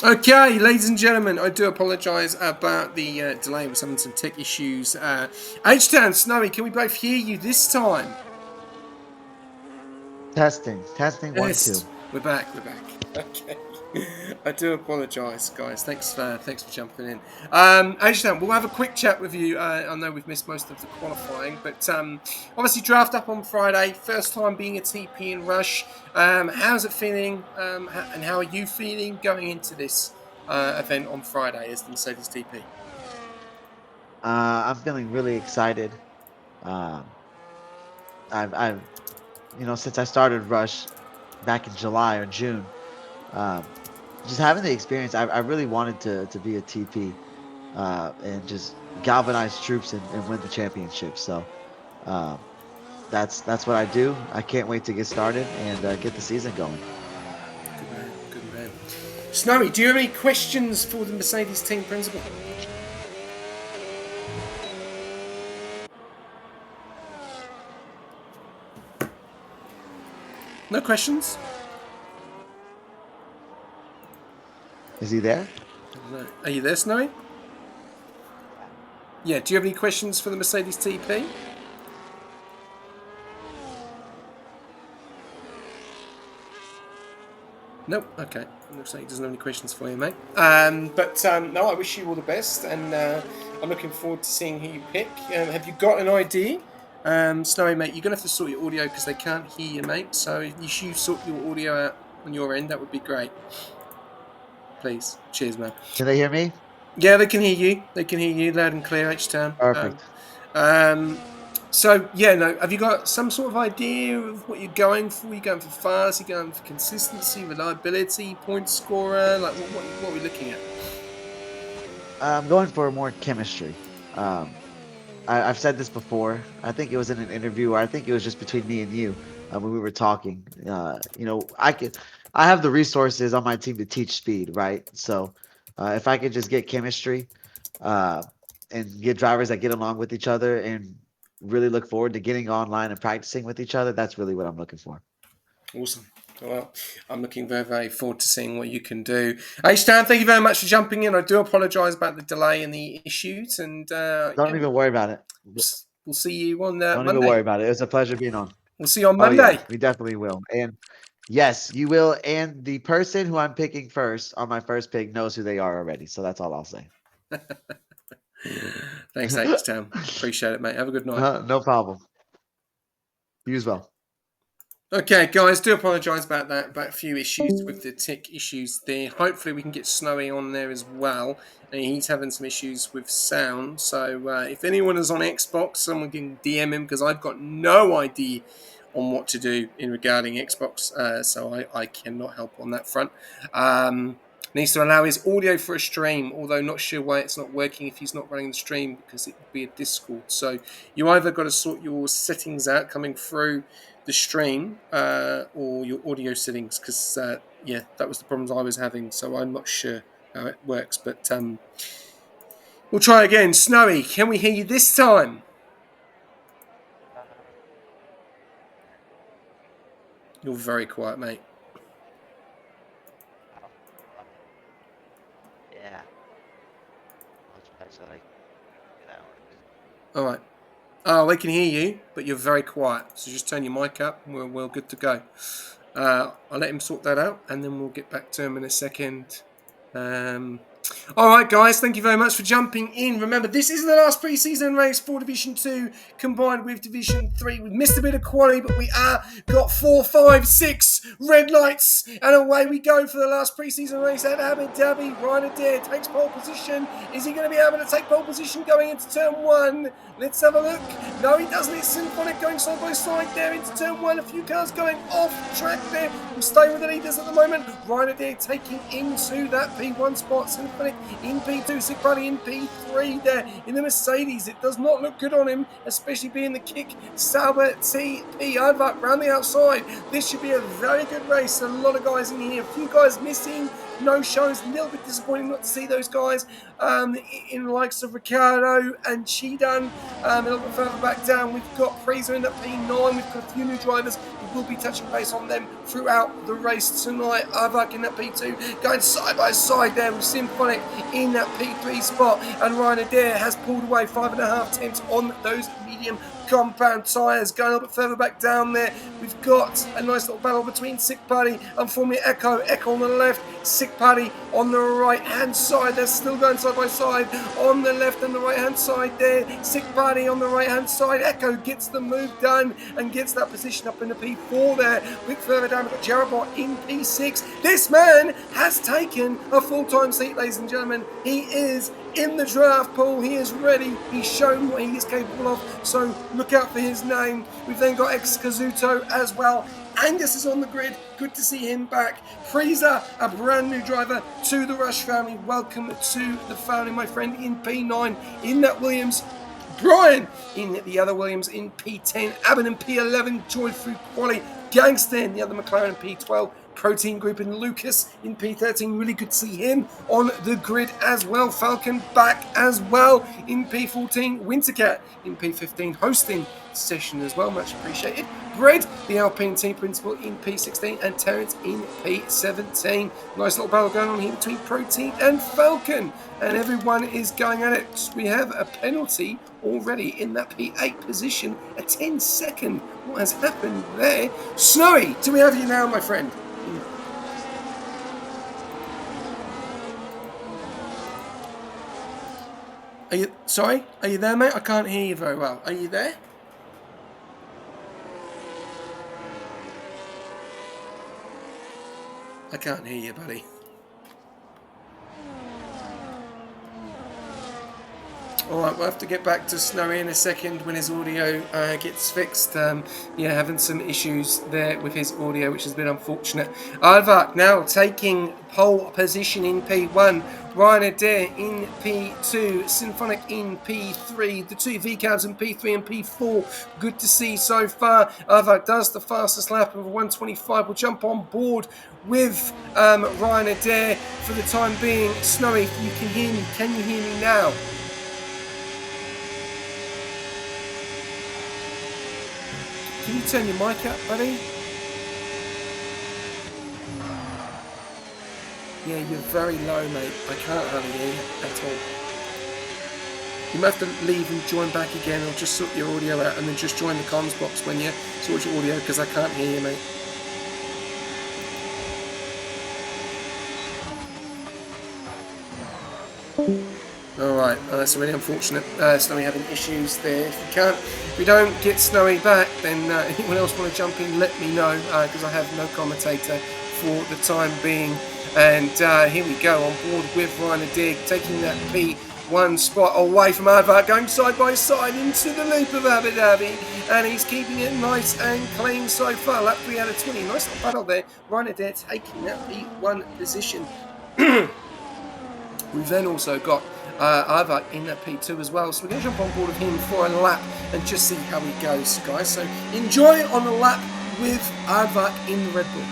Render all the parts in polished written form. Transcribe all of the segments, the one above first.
Okay, ladies and gentlemen, I do apologise about the delay. We're having some tech issues. H-Town, Snowy, can we both hear you this time? Testing, one, two. Yes, we're back. Okay, I do apologise, guys. Thanks for jumping in. H-Town, we'll have a quick chat with you. I know we've missed most of the qualifying, but obviously draft up on Friday. First time being a TP in Rush. How's it feeling? And how are you feeling going into this event on Friday as the Mercedes TP? I'm feeling really excited. Um, I've, since I started Rush back in July or June, um, just having the experience, I really wanted to be a TP and just galvanize troops and win the championship. So um, that's what I do. I can't wait to get started and get the season going. Good man. Snowy, do you have any questions for the Mercedes team principal? No questions? Is he there? No. Are you there, Snowy? Yeah, do you have any questions for the Mercedes TP? Nope. Okay. Looks like he doesn't have any questions for you, mate. No, I wish you all the best, and I'm looking forward to seeing who you pick. Have you got an idea? Snowy, mate, you're going to have to sort your audio because they can't hear you, mate. So if you sort your audio out on your end, that would be great. Please. Cheers, man. Can they hear me? Yeah, they can hear you. They can hear you loud and clear, H-Town. Perfect. So, yeah, no, have you got some sort of idea of what you're going for? Are you going for fast? Are you going for consistency, reliability, point scorer? Like, what are we looking at? I'm going for more chemistry. I've said this before. I think it was in an interview, or I think it was just between me and you when we were talking. I have the resources on my team to teach speed, right? So if I could just get chemistry uh, and get drivers that get along with each other and really look forward to getting online and practicing with each other, that's really what I'm looking for. Awesome. Well, I'm looking very, very forward to seeing what you can do. Hey, Stan, thank you very much for jumping in. I do apologise about the delay and the issues, and Don't even worry about it. we'll see you on Don't Monday. even worry about it. It was a pleasure being on. We'll see you on Oh Monday. yeah, we definitely will. And yes, you will. And the person who I'm picking first on my first pick knows who they are already. So that's all I'll say. Thanks, H-Town. Appreciate it, mate. Have a good night. No problem. You as well. Okay, guys, do apologise about that, about a few issues with the tick issues there. Hopefully we can get Snowy on there as well. And he's having some issues with sound. So if anyone is on Xbox, someone can DM him because I've got no idea on what to do in regarding Xbox. So I cannot help on that front. Needs to allow his audio for a stream, although not sure why it's not working if he's not running the stream because it would be a Discord. So you either got to sort your settings out coming through the stream or your audio settings because that was the problems I was having, so I'm not sure how it works, but we'll try again. Snowy, can we hear you this time? You're very quiet, mate. Yeah. All right. Oh, they can hear you, but you're very quiet. So just turn your mic up and we're good to go. I'll let him sort that out and then we'll get back to him in a second. All right, guys, thank you very much for jumping in. Remember, this isn't the last pre-season race for Division 2 combined with Division 3. We've missed a bit of quality, but we are got 4, 5, 6 red lights, and away we go for the last pre-season race at Abu Dhabi. Ryan Adair takes pole position. Is he going to be able to take pole position going into turn 1? Let's have a look. No, he doesn't. It's Symphonic going side by side there into turn 1. A few cars going off track there. We'll stay with the leaders at the moment. Ryan Adair taking into that P1 spot. Symphonic in P2, Sick Buddy in P3 there in the Mercedes. It does not look good on him, especially being the kick. Sauber TP over around the outside. This should be a very good race. A lot of guys in here. A few guys missing. no shows. A little bit disappointing not to see those guys in the likes of Ricciardo and Cheedan. A little bit further back down, we've got Fraser in at P9. We've got a few new drivers. We will be touching base on them throughout the race tonight. Avak in that P2, going side by side there with Symphonic in that P3 spot. And Ryan Adair has pulled away 5.5 tenths on those medium compound tyres. Going a little bit further back down there, we've got a nice little battle between Sick Paddy and Formula Echo. Echo on the left, Sick Paddy on the right hand side. They're still going side by side on the left and the right hand side there. Sick Paddy on the right hand side. Echo gets the move done and gets that position up in the P4 there. A bit further down, we've got Jarabot in P6. This man has taken a full-time seat, ladies and gentlemen. He is in the draft pool. He is ready. He's shown what he is capable of. So look out for his name. We've then got Ex Kazuto as well. Angus is on the grid. Good to see him back. Freezer, a brand new driver to the Rush family. Welcome to the family, my friend, in P9 in that Williams. Brian in the other Williams in P10. Abbott in P11. Joy through quali. Gangster in the other McLaren in P12. Protein Group in Lucas in P13. Really good to see him on the grid as well. Falcon back as well in P14. Wintercat in P15 hosting the session as well. Much appreciated. Bread, the Alpine team principal in P16, and Terence in P17. Nice little battle going on here between Protein and Falcon, and everyone is going at it. We have a penalty already in that P8 position, a 10-second. What has happened there? Snowy, do we have you now, my friend? Are you sorry? Are you there, mate? I can't hear you very well. Are you there? I can't hear you, buddy. Alright, we'll have to get back to Snowy in a second when his audio gets fixed. Yeah, having some issues there with his audio, which has been unfortunate. Alvak now taking pole position in P1. Ryan Adair in P2. Symphonic in P3. The two V-cabs in P3 and P4. Good to see so far. Alvak does the fastest lap of 125. We'll jump on board with Ryan Adair for the time being. Snowy, if you can hear me, can you hear me now? Can you turn your mic up, buddy? Yeah, you're very low, mate. I can't hardly hear you at all. You might have to leave and join back again, or just sort your audio out and then just join the comms box when you sort your audio, because I can't hear you, mate. Alright, that's really unfortunate. Snowy having issues there. If we don't get Snowy back, then anyone else want to jump in, let me know, because I have no commentator for the time being. And here we go, on board with Ryan Adair, taking that P1 spot away from Avak, going side by side into the loop of Abu Dhabi, and he's keeping it nice and clean so far. Lap 3 out of 20, nice little battle there. Ryan Adair taking that P1 position. We've then also got Avak in that P2 as well, so we're going to jump on board with him for a lap and just see how he goes, guys. So enjoy on the lap with Avak in the Red Bull.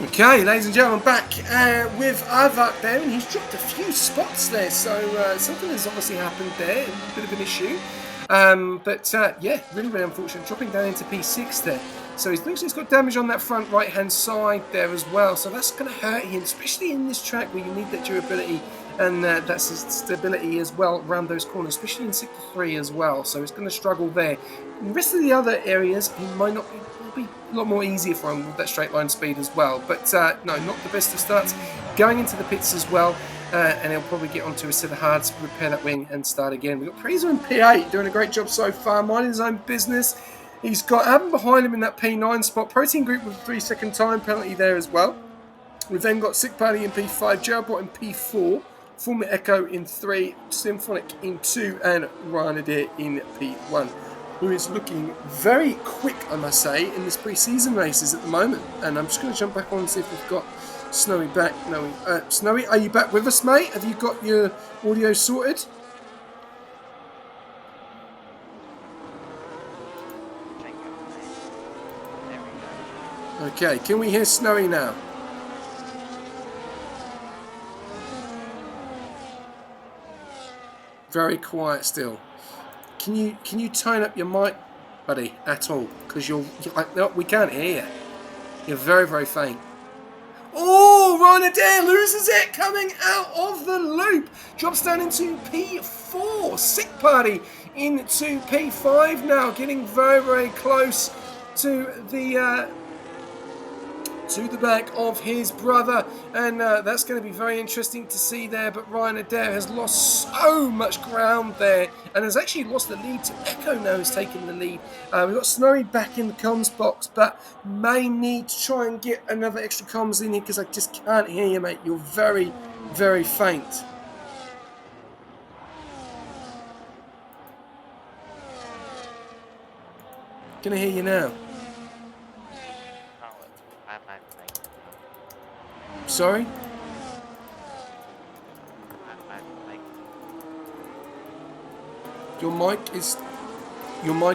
Okay, ladies and gentlemen, back with Avak there, and he's dropped a few spots there, so something has obviously happened there, a bit of an issue. Yeah, really, really unfortunate. Dropping down into P6 there. So he's got damage on that front right-hand side there as well. So that's going to hurt him, especially in this track where you need that durability and that's stability as well around those corners, especially in Sector 3 as well. So it's going to struggle there. In the rest of the other areas, he might not be, will be a lot more easier for him with that straight line speed as well. But no, not the best of starts. Going into the pits as well. And he'll probably get onto a set of hards, repair that wing, and start again. We've got Preza in P8 doing a great job so far, minding his own business. He's got Adam behind him in that P9 spot. Protein Group with a 3-second time penalty there as well. We've then got Sick Party in P5, Geraldbot in P4, Former Echo in 3, Symphonic in 2, and Ryan Adair in P1, who is looking very quick, I must say, in this pre-season races at the moment. And I'm just going to jump back on and see if we've got Snowy back. No, Snowy, are you back with us, mate? Have you got your audio sorted? Okay, can we hear Snowy now? Very quiet still. Can you tone up your mic, buddy, at all? Because no, we can't hear you. You're very, very faint. Oh, Ryan Adair loses it coming out of the loop. Drops down into P4. Sick Party into P5 now. Getting very, very close to the back of his brother. And that's going to be very interesting to see there. But Ryan Adair has lost so much ground there and has actually lost the lead to Echo now, who's taken the lead. We've got Snowy back in the comms box, but may need to try and get another extra comms in here because I just can't hear you, mate. You're very, very faint. Can I hear you now? Sorry? Your mic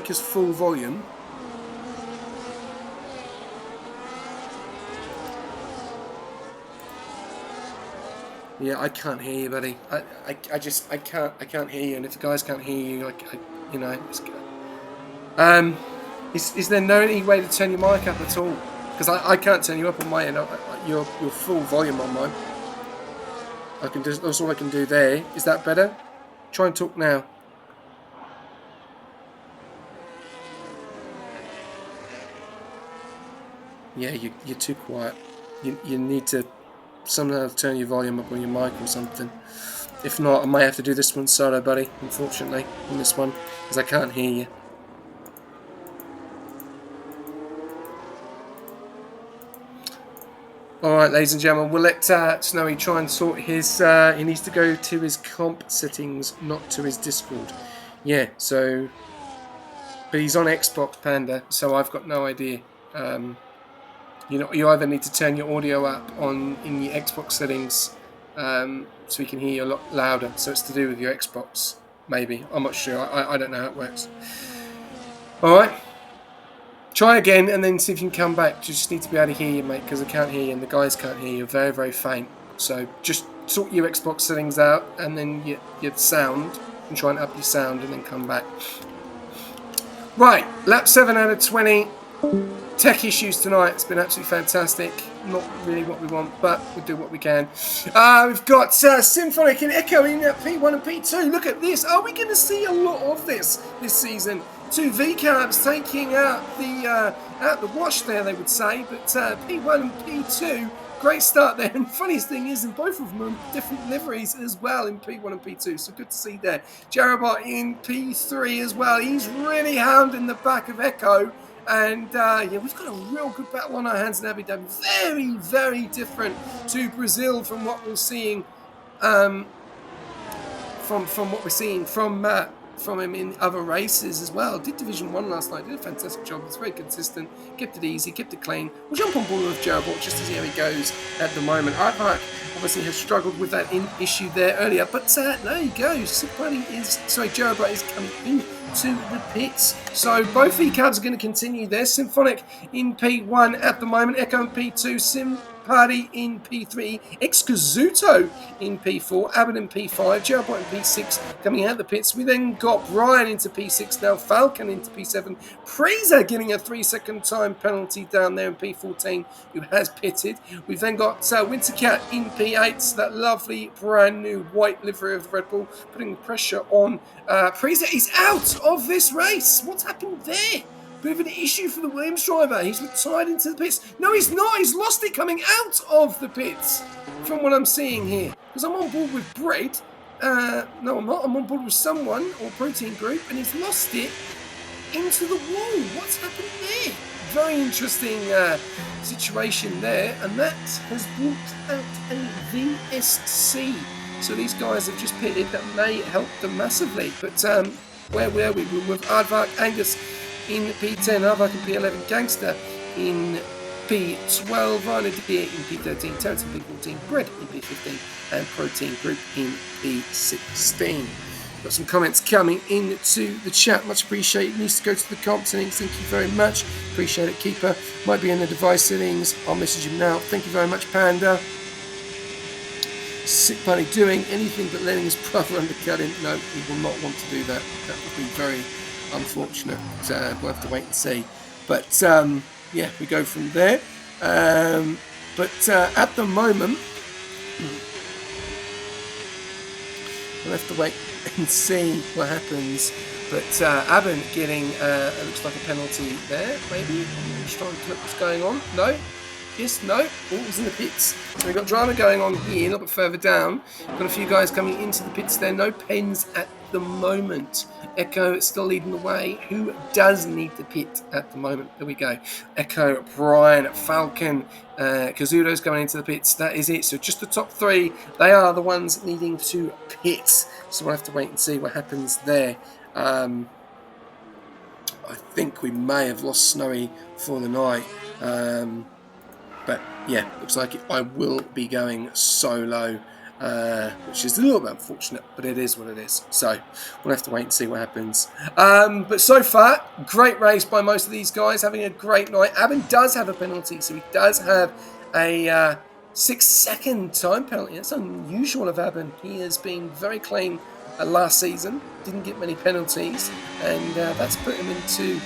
is full volume. Yeah, I can't hear you, buddy. I can't hear you, and if the guys can't hear you, you know, it's good. Is there no any way to turn your mic up at all? Because I can't turn you up on my end. You're full volume on mine. That's all I can do there. Is that better? Try and talk now. Yeah, you're too quiet. You need to somehow turn your volume up on your mic or something. If not, I might have to do this one solo, buddy, unfortunately, on this one, because I can't hear you. Alright, ladies and gentlemen, we'll let Snowy try and sort his... he needs to go to his comp settings, not to his Discord. Yeah, so... But he's on Xbox, Panda, so I've got no idea. You either need to turn your audio up in your Xbox settings so we can hear you a lot louder. So it's to do with your Xbox, maybe. I'm not sure. I don't know how it works. Alright. Try again and then see if you can come back. You just need to be able to hear you, mate, because I can't hear you and the guys can't hear you. You're very, very faint. So just sort your Xbox settings out and then your sound and try and up your sound and then come back. Right, lap 7 out of 20. Tech issues tonight. It's been absolutely fantastic. Not really what we want, but we'll do what we can. We've got Symphonic and Echo in at P1 and P2. Look at this. Are we going to see a lot of this season? 2 V-Cabs taking out the wash there, they would say. But P1 and P2, great start there. And the funniest thing is, in both of them are different liveries as well in P1 and P2. So good to see there. Geraldbot in P3 as well. He's really hounding the back of Echo. And yeah, we've got a real good battle on our hands in Abu Dhabi. Very, very different to Brazil from what we're seeing, from what we're seeing from him in other races as well. Did Division 1 last night. Did a fantastic job. It's very consistent. Kept it easy. Kept it clean. We'll jump on board with Geraldbot just to see how he goes at the moment. Aardvark obviously has struggled with that issue there earlier, but there you go. Geraldbot is coming in to the pits. So both V-Cabs are going to continue there. Symphonic in P1 at the moment. Echo in P2. Party in P3, Excusuto in P4, Abbott in P5, Geraldbot in P6 coming out of the pits. We then got Brian into P6 now, Falcon into P7, Preza getting a 3-second time penalty down there in P14, who has pitted. We've then got Wintercat in P8, so that lovely brand new white livery of the Red Bull, putting the pressure on. Preza is out of this race. What's happened there? Bit of an issue for the Williams driver. He's retired into the pits. No, he's not. He's lost it coming out of the pits, from what I'm seeing here. Because I'm on board with Bread. No, I'm not. I'm on board with someone or Protein Group, and he's lost it into the wall. What's happened there? Very interesting situation there, and that has brought out a VSC. So these guys have just pitted. That may help them massively. But where were we? We were with Aardvark, Angus in P10, Aardvark in P11, Gangster in P12, Rhino Deer in P13, Terrence in P14, Bread in P15, and Protein Group in P16. Got some comments coming into the chat. Much appreciated. Needs to go to the comp settings. Thank you very much. Appreciate it, Keeper. Might be in the device settings. I'll message him now. Thank you very much, Panda. Sick Party doing anything but letting his brother undercut him. No, he will not want to do that. That would be very unfortunate. We'll have to wait and see. But yeah, we go from there. But at the moment, we'll have to wait and see what happens. But Aben getting, it looks like a penalty there, maybe. I'm just trying to look what's going on. No. Yes, no. Oh, it was in the pits. So we've got drama going on here, a little bit further down. Got a few guys coming into the pits there. No pens at the moment. Echo still leading the way. Who does need the pit at the moment? There we go. Echo, Brian, Falcon, Kazudo's coming into the pits. That is it. So just the top three, they are the ones needing to pit. So we'll have to wait and see what happens there. I think we may have lost Snowy for the night. But yeah, looks like I will be going solo, which is a little bit unfortunate, but it is what it is. So we'll have to wait and see what happens. But so far, great race by most of these guys, having a great night. Aben does have a penalty, so he does have a 6-second time penalty. That's unusual of Aben. He has been very clean last season, didn't get many penalties, and that's put him into...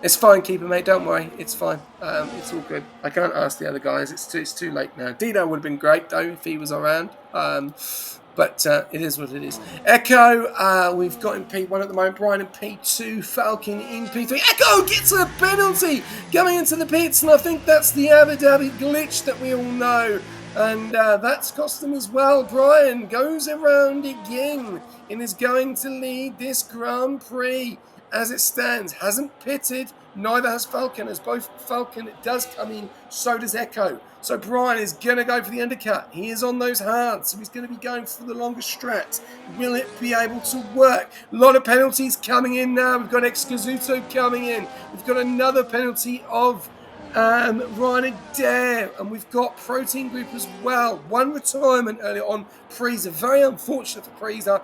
It's fine, Keeper, mate. Don't worry. It's fine. It's all good. I can't ask the other guys. It's too late now. Dino would have been great, though, if he was around. But it is what it is. Echo, we've got in P1 at the moment. Brian in P2. Falcon in P3. Echo gets a penalty coming into the pits. And I think that's the Abu Dhabi glitch that we all know. And that's cost them as well. Brian goes around again and is going to lead this Grand Prix. As it stands, hasn't pitted, neither has Falcon. As both Falcon does come in, so does Echo. So Brian is going to go for the undercut. He is on those hards, so he's going to be going for the longer strat. Will it be able to work? A lot of penalties coming in now. We've got Excusuto coming in. We've got another penalty of Ryan Adair, and we've got Protein Group as well. One retirement earlier on Preza. Very unfortunate for Preza.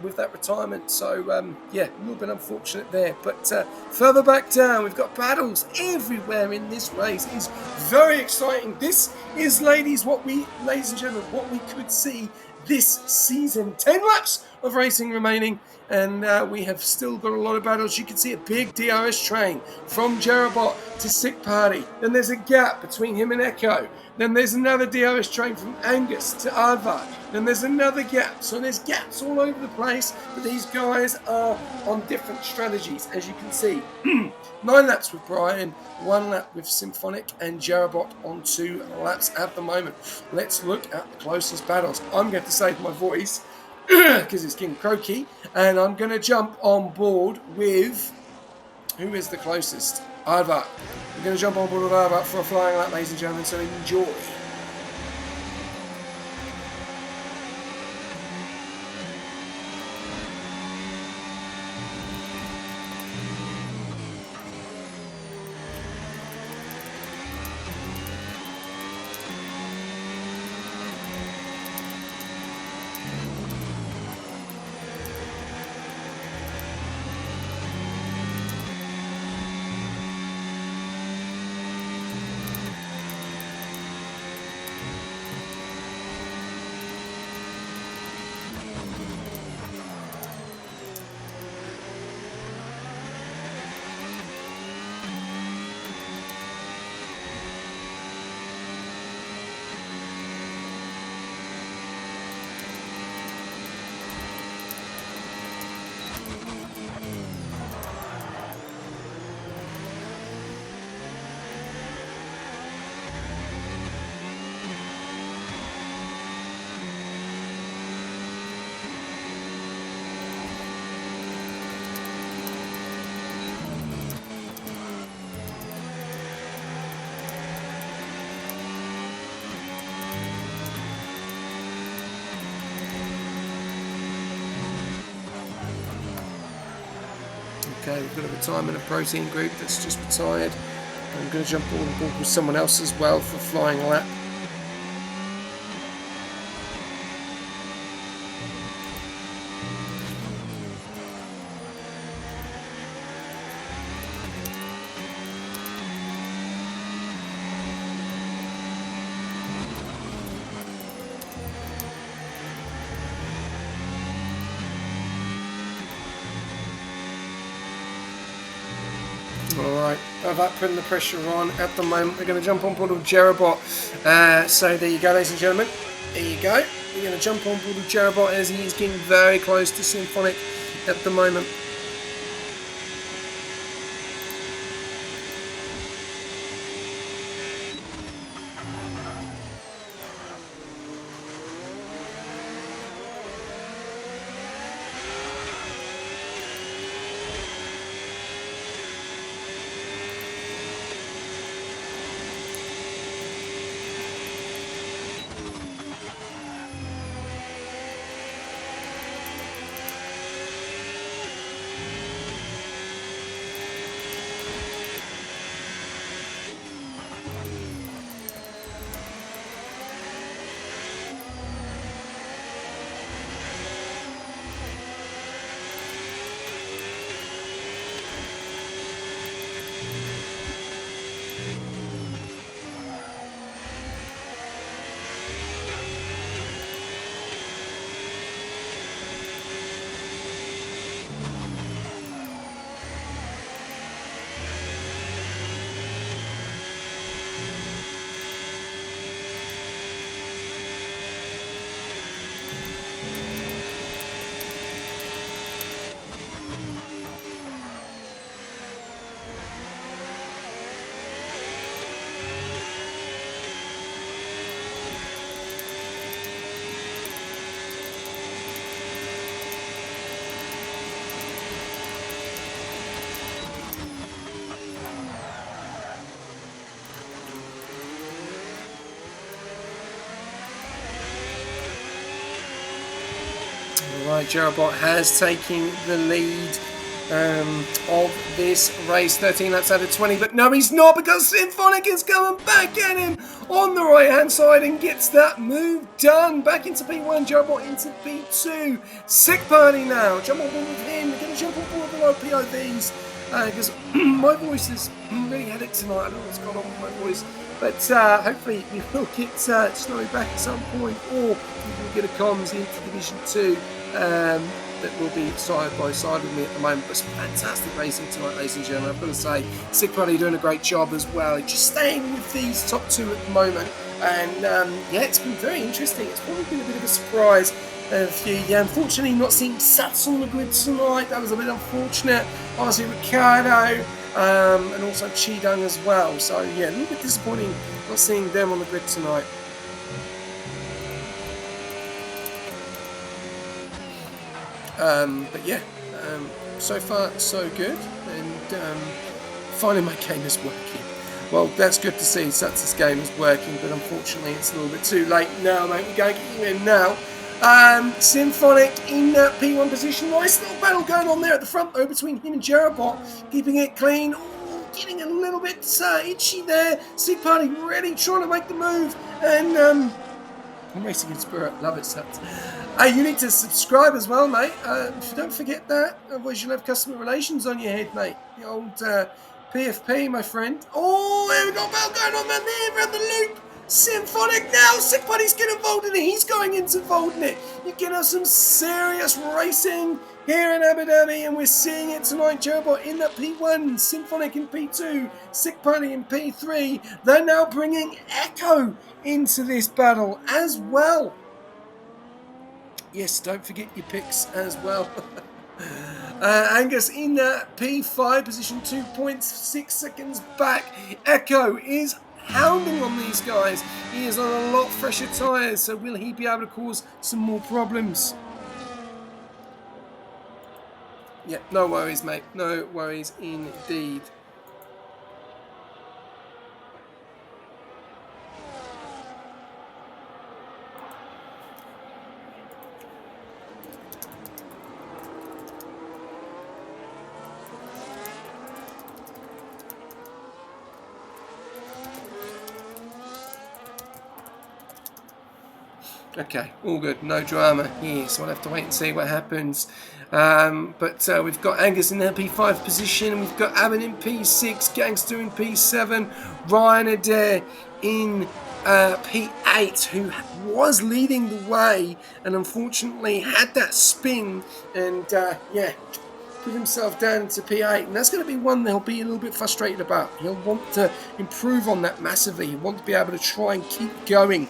With that retirement, so yeah, a little bit unfortunate there. But further back down, we've got battles everywhere in this race. It's very exciting. This is, ladies and gentlemen, what we could see this season. 10 laps of racing remaining, and we have still got a lot of battles. You can see a big DRS train from Geraldbot to Sick Party. Then there's a gap between him and Echo. Then there's another DRS train from Angus to Aardvark. Then there's another gap. So there's gaps all over the place, but these guys are on different strategies, as you can see. 9 laps with Brian, 1 lap with Symphonic, and Geraldbot on 2 laps at the moment. Let's look at the closest battles. I'm going to save my voice because it's King Croaky, and I'm going to jump on board with... Who is the closest? Aardvark. We're going to jump on board with Aardvark for a flying lap, ladies and gentlemen, so enjoy. Okay, we've got a retirement of Protein Group that's just retired. I'm going to jump on board with someone else as well for flying lap. Alright, about putting the pressure on at the moment. We're going to jump on board with Jerobot. So there you go, ladies and gentlemen. There you go. We're going to jump on board with Jerobot as he's getting very close to Symphonic at the moment. Alright, Jerobot has taken the lead of this race, 13 laps out of 20, but no, he's not, because Symphonic is coming back at him on the right hand side and gets that move done. Back into P1, Jerobot into P2. Sick Party now, jump on board with him. We're going to jump on board with our POVs because my voice has really had it tonight. I don't know what's going on with my voice, but hopefully we will get Snowy back at some point, or we will get a comms into Division 2. That will be side by side with me at the moment. But some fantastic racing tonight, ladies and gentlemen. I've got to say, Sick Buddy doing a great job as well. Just staying with these top two at the moment. And yeah, it's been very interesting. It's probably been a bit of a surprise. Unfortunately, not seeing Sats on the grid tonight. That was a bit unfortunate. Obviously, Ricardo and also Chidung as well. So yeah, a little bit disappointing not seeing them on the grid tonight. But yeah, so far so good, and finally my game is working. Well, that's good to see. Sats's game is working, but unfortunately it's a little bit too late now, mate. We're going to get you in now. Symphonic in P1 position. Nice little battle going on there at the front though between him and Jerobot, keeping it clean. Ooh, getting a little bit itchy there. Sick Party really trying to make the move, and I'm racing in spirit. Love it, Sats. You need to subscribe as well, mate. Don't forget that. Otherwise, you'll have customer relations on your head, mate. The old PFP, my friend. Oh, there we got a battle going on, man. There, around the loop. Symphonic now. Sick Buddy's getting involved in it. He's going into involved in it. You're getting some serious racing here in Abu Dhabi, and we're seeing it tonight. Jerobot in that P1, Symphonic in P2, Sick Buddy in P3. They're now bringing Echo into this battle as well. Yes, don't forget your picks as well. Angus in P5 position, 2.6 seconds back. Echo is hounding on these guys. He is on a lot fresher tyres, so will he be able to cause some more problems? Yeah, no worries, mate. No worries indeed. Okay, all good. No drama here, so I'll have to wait and see what happens. But we've got Angus in the P5 position. We've got Abbott in P6, Gangster in P7, Ryan Adair in P8, who was leading the way and unfortunately had that spin and, put himself down into P8, and that's going to be one he'll be a little bit frustrated about. He'll want to improve on that massively. He'll want to be able to try and keep going.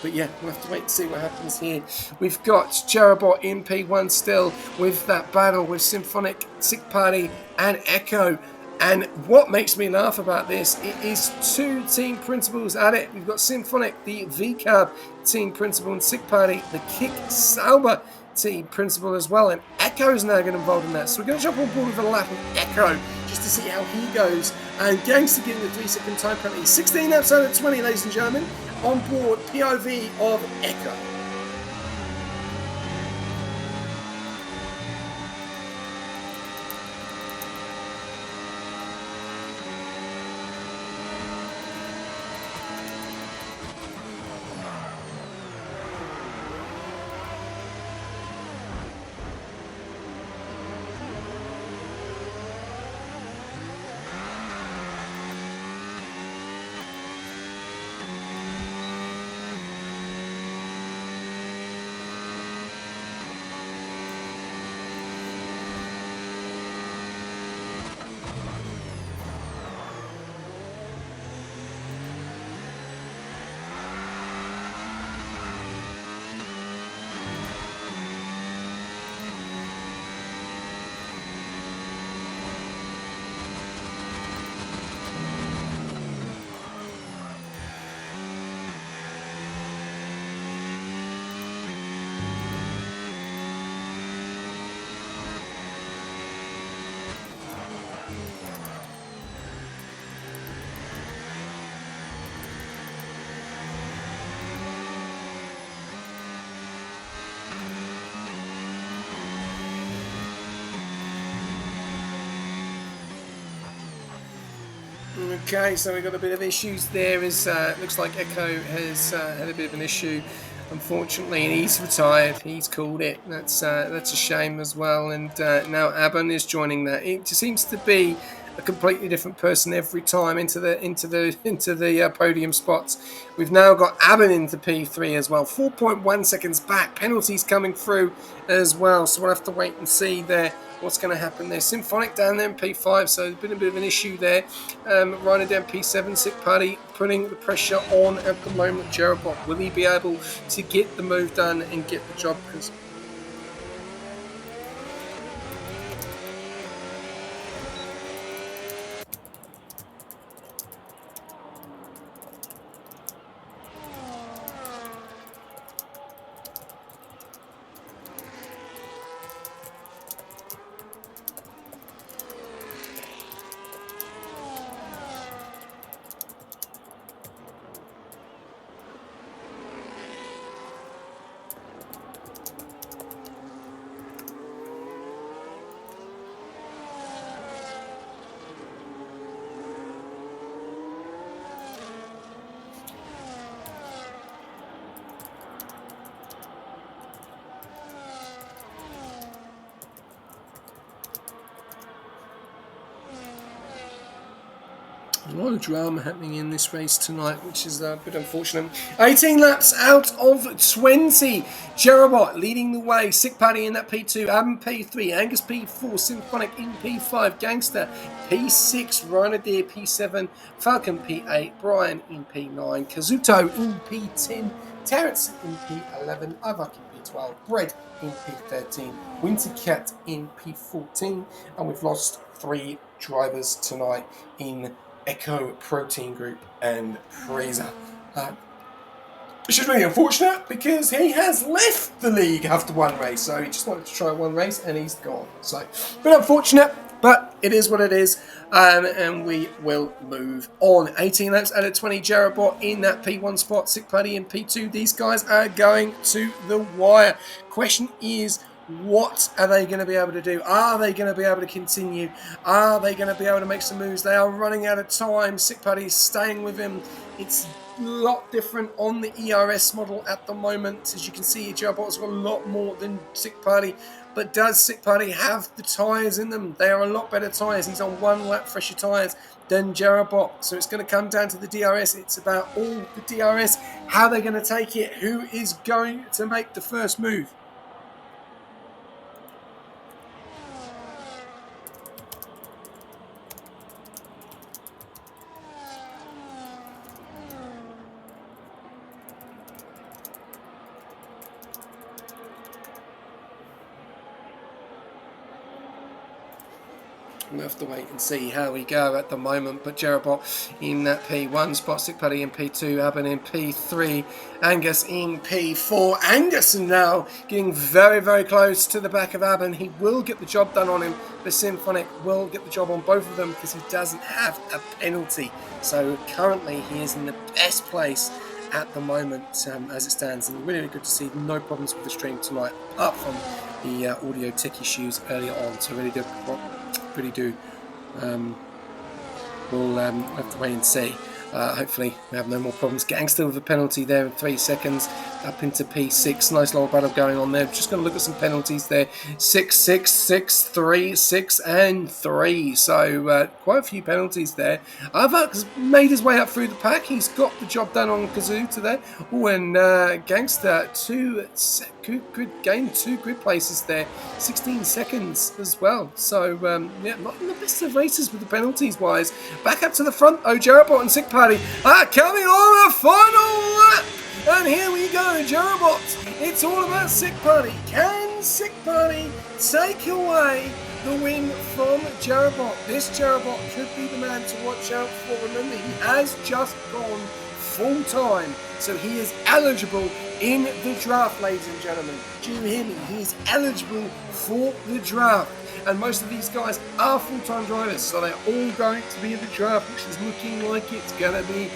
But yeah, we'll have to wait and see what happens here. We've got Jerabot in P1 still with that battle with Symphonic, Sick Party, and Echo. And what makes me laugh about this, it is two team principals at it. We've got Symphonic, the VCAB team principal, and Sick Party, the Kick Sauber team principal as well. And Echo is now getting involved in that. So we're going to jump on board with a lap of Echo just to see how he goes. And Gangster getting the 3-second time penalty. 16 laps out of 20, ladies and gentlemen. On board POV of Echo. Okay, so we've got a bit of issues there. As looks like Echo has had a bit of an issue, unfortunately, and he's retired. He's called it. That's a shame as well. And now Aben is joining that. It just seems to be a completely different person every time into the podium spots. We've now got Aben into P3 as well. 4.1 seconds back. Penalties coming through as well. So we'll have to wait and see there what's going to happen there. Symphonic down there in P5, so there's been a bit of an issue there. Ryan down P7, Sick Party putting the pressure on at the moment. Jerabot, will he be able to get the move done and get the job? Because a lot of drama happening in this race tonight, which is a bit unfortunate. 18 laps out of 20. Jerabot leading the way. Sick Party in that P2. Aben P3. Angus P4. Symphonic in P5. Gangster P6. Ryan Adair P7. Falcon P8. Brian in P9. Kazuto in P10. Terrence in P11. Ivak in P12. Bread in P13. Wintercat in P14. And we've lost 3 drivers tonight in Echo Protein Group and Fraser. Which is really unfortunate because he has left the league after one race. So he just wanted to try one race and he's gone. So, bit unfortunate, but it is what it is. And we will move on. 18 laps out of 20. Jerabot in that P1 spot. Sick Party in P2. These guys are going to the wire. Question is, what are they going to be able to do? Are they going to be able to continue? Are they going to be able to make some moves? They are running out of time. Sick Party is staying with him. It's lot different on the ERS model at the moment. As you can see, Gerard's got a lot more than Sick Party. But does Sick Party have the tyres in them? They are a lot better tyres. He's on 1 lap fresher tyres than Gerard. So it's going to come down to the DRS. It's about all the DRS, how they're going to take it, who is going to make the first move. We'll have to wait and see how we go at the moment. But Gerard in that P1 spot, Sick Party in P2, Aben in P3, Angus in P4. Angus now getting very, very close to the back of Aben. He will get the job done on him, but Symphonic will get the job on both of them because he doesn't have a penalty. So currently he is in the best place at the moment as it stands, and really, really good to see no problems with the stream tonight, apart from the audio tech issues earlier on. So really do we'll have to wait and see. Hopefully we have no more problems. Gangster with a penalty there in 3 seconds, up into P6. Nice little battle going on there. Just going to look at some penalties there. 6, 6, 6, 3, 6 and 3. So quite a few penalties there. Arvak's made his way up through the pack. He's got the job done on Kazoo today. Oh, and Gangster, 2 grid places there. 16 seconds as well. So not in the best of races with the penalties wise. Back up to the front though, Gerard and Sick Party are coming on the final lap. And here we go, Gerard. It's all about Sick Party. Can Sick Party take away the win from Gerard? This Gerard could be the man to watch out for. Remember, he has just gone full time, so he is eligible in the draft, ladies and gentlemen. Do you hear me? He is eligible for the draft. And most of these guys are full-time drivers, so they're all going to be in the draft, which is looking like it's going to be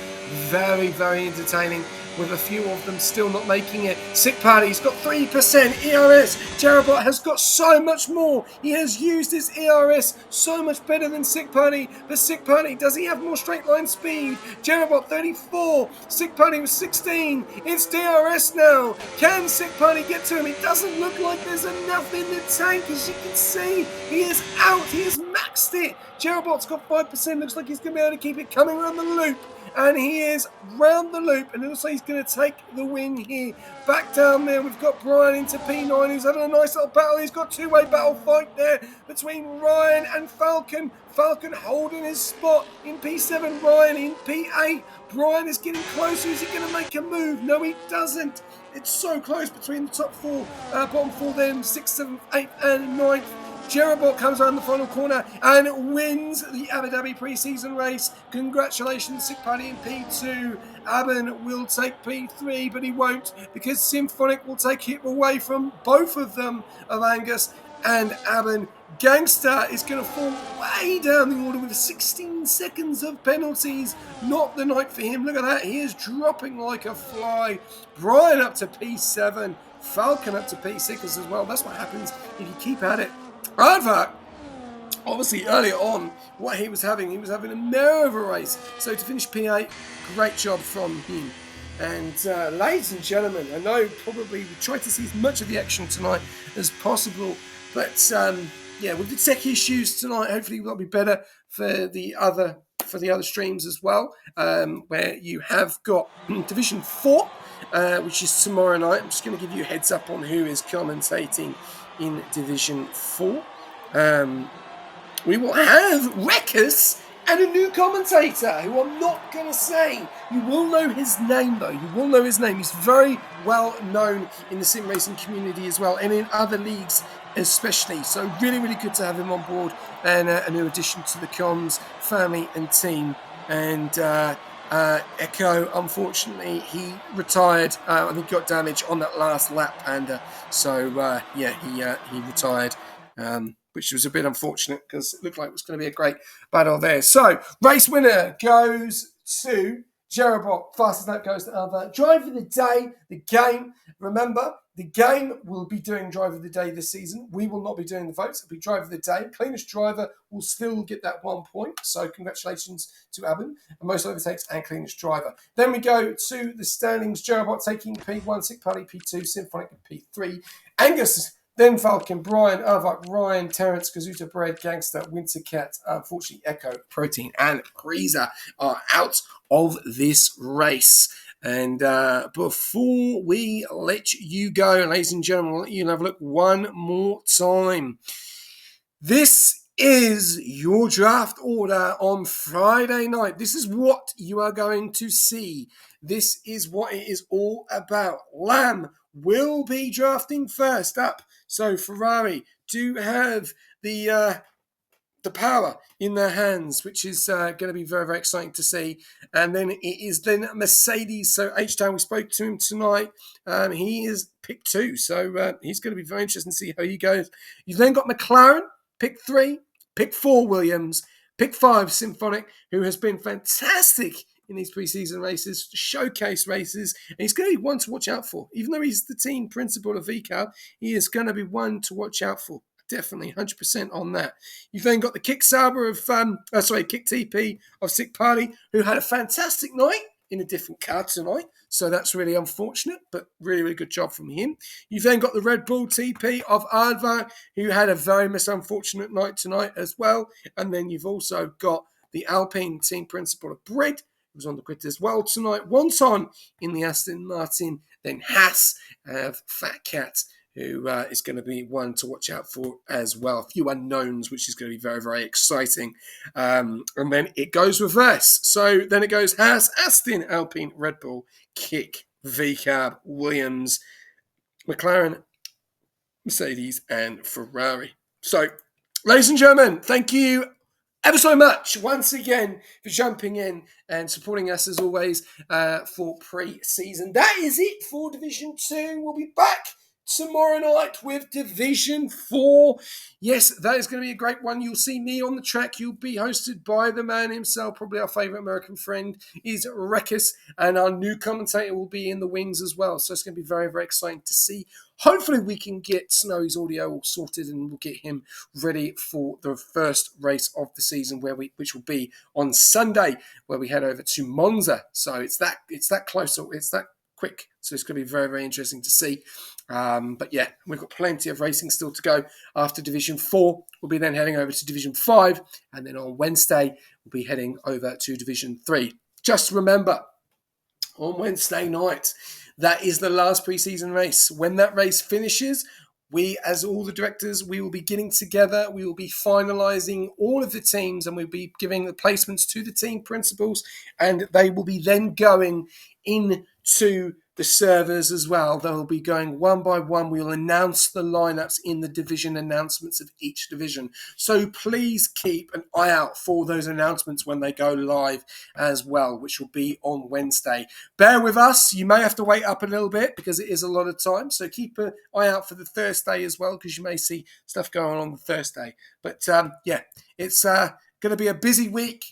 very, very entertaining, with a few of them still not making it. Sick Party's got 3% ERS. Gerard has got so much more. He has used his ERS so much better than Sick Party. But Sick Party, does he have more straight line speed? Gerard 34. Sick Party was 16. It's DRS now. Can Sick Party get to him? It doesn't look like there's enough in the tank. As you can see, he is out. He has maxed it. Gerard's got 5%. Looks like he's going to be able to keep it coming around the loop. And he is round the loop, and it looks like he's going to take the win here. Back down there, we've got Brian into P9, who's having a nice little battle. He's got two-way battle fight there between Ryan and Falcon. Falcon holding his spot in P7, Ryan in P8. Brian is getting closer. Is he going to make a move? No, he doesn't. It's so close between the top four, bottom four then, 6th, 7th, 8th, and 9th. Gerard comes around the final corner and wins the Abu Dhabi pre-season race. Congratulations, Sick Party in P2. Aben will take P3, but he won't, because Symphonic will take it away from both of them, of Angus and Aben. Gangster is going to fall way down the order with 16 seconds of penalties. Not the night for him. Look at that. He is dropping like a fly. Brian up to P7. Falcon up to P6 as well. That's what happens if you keep at it. Arvak, obviously earlier on, what he was having a mare of a race. So to finish P8, great job from him. And ladies and gentlemen, I know probably we tried to see as much of the action tonight as possible, but with the tech issues tonight, hopefully that'll be better for the other streams as well, where you have got Division 4, which is tomorrow night. I'm just going to give you a heads up on who is commentating in Division 4. We will have Wreckers and a new commentator who I'm not going to say. You will know his name though. You will know his name. He's very well known in the sim racing community as well, and in other leagues especially. So really, really good to have him on board, and a new addition to the comms family and team. And Echo, unfortunately, he retired. I think he got damage on that last lap, and he retired, which was a bit unfortunate because it looked like it was going to be a great battle there. So, race winner goes to Jerobot, fastest lap goes to Alva. Driver of the day, the game. Remember, the game will be doing driver of the day this season. We will not be doing the votes. It'll be driver of the day. Cleanest driver will still get that 1 point. So congratulations to Abin. And most overtakes and cleanest driver. Then we go to the standings. Jerobot taking P1, Sick Party P2, Symphonic P3. Angus, then Falcon, Brian, Avak, Ryan, Terrence, Kazuta, Bread, Gangster, Wintercat, unfortunately Echo, Protein, and Greaser are out of this race. And before we let you go, ladies and gentlemen, I'll let you have a look one more time. This is your draft order on Friday night. This is what you are going to see. This is what it is all about. Lamb will be drafting first up. So Ferrari do have the power in their hands, which is going to be very, very exciting to see. And then it is then Mercedes. So H-Town, we spoke to him tonight. He is pick 2. So he's going to be very interesting to see how he goes. You've then got McLaren, pick 3. Pick 4, Williams. Pick 5, Symphonic, who has been fantastic in these preseason races, showcase races, and he's going to be one to watch out for. Even though he's the team principal of VCAB, he is going to be one to watch out for. Definitely 100% on that. You've then got the Kick Sauber of, Kick TP of Sick Party, who had a fantastic night in a different car tonight. So that's really unfortunate, but really, really good job from him. You've then got the Red Bull TP of Aardvark, who had a very unfortunate night tonight as well. And then you've also got the Alpine team principal of Bread, who was on the grid as well tonight. Wonton in the Aston Martin, then Haas of Fat Cat, who is going to be one to watch out for as well. A few unknowns, which is going to be very, very exciting. And then it goes reverse. So then it goes Haas, Aston, Alpine, Red Bull, Kick, VCAB, Williams, McLaren, Mercedes, and Ferrari. So, ladies and gentlemen, thank you ever so much once again for jumping in and supporting us as always for pre-season. That is it for Division 2. We'll be back tomorrow night with Division 4. Yes, that is going to be a great one. You'll see me on the track. You'll be hosted by the man himself, probably our favourite American friend, is Rekus, and our new commentator will be in the wings as well. So it's going to be very, very exciting to see. Hopefully we can get Snowy's audio all sorted and we'll get him ready for the first race of the season, which will be on Sunday, where we head over to Monza. So it's that close, it's that quick. So it's going to be very, very interesting to see. But yeah, we've got plenty of racing still to go. After Division 4, we'll be then heading over to Division 5. And then on Wednesday, we'll be heading over to Division 3. Just remember, on Wednesday night, that is the last preseason race. When that race finishes, we, as all the directors, we will be getting together. We will be finalising all of the teams and we'll be giving the placements to the team principals. And they will be then going into the servers as well. They'll be going one by one. We'll announce the lineups in the division announcements of each division. So please keep an eye out for those announcements when they go live as well, which will be on Wednesday. Bear with us. You may have to wait up a little bit because it is a lot of time. So keep an eye out for the Thursday as well, because you may see stuff going on the Thursday. But yeah, it's going to be a busy week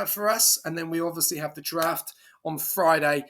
for us. And then we obviously have the draft on Friday.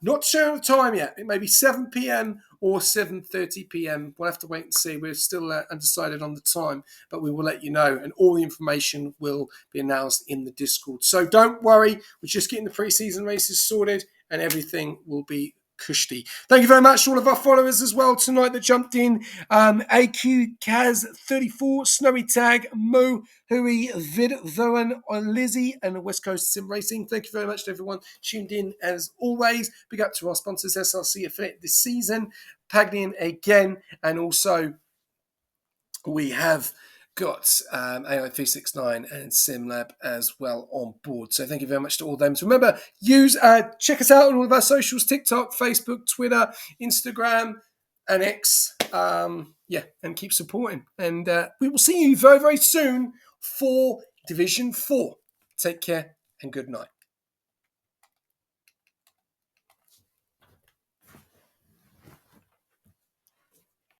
Not sure of the time yet. It may be 7 p.m. or 7:30 p.m. We'll have to wait and see. We're still undecided on the time, but we will let you know. And all the information will be announced in the Discord. So don't worry. We're just getting the preseason races sorted and everything will be cushy. Thank you very much to all of our followers as well tonight that jumped in. AQ, Kaz, 34, Snowy Tag, Mo, Hui, Vid, Thoen, Lizzie, and West Coast Sim Racing. Thank you very much to everyone tuned in as always. Big up to our sponsors, SRC Affiliate this season, Pagnian again, and also we have got AI369 and SimLab as well on board. So thank you very much to all them. So remember, check us out on all of our socials, TikTok, Facebook, Twitter, Instagram, and X. And keep supporting. And we will see you very, very soon for Division 4. Take care and good night.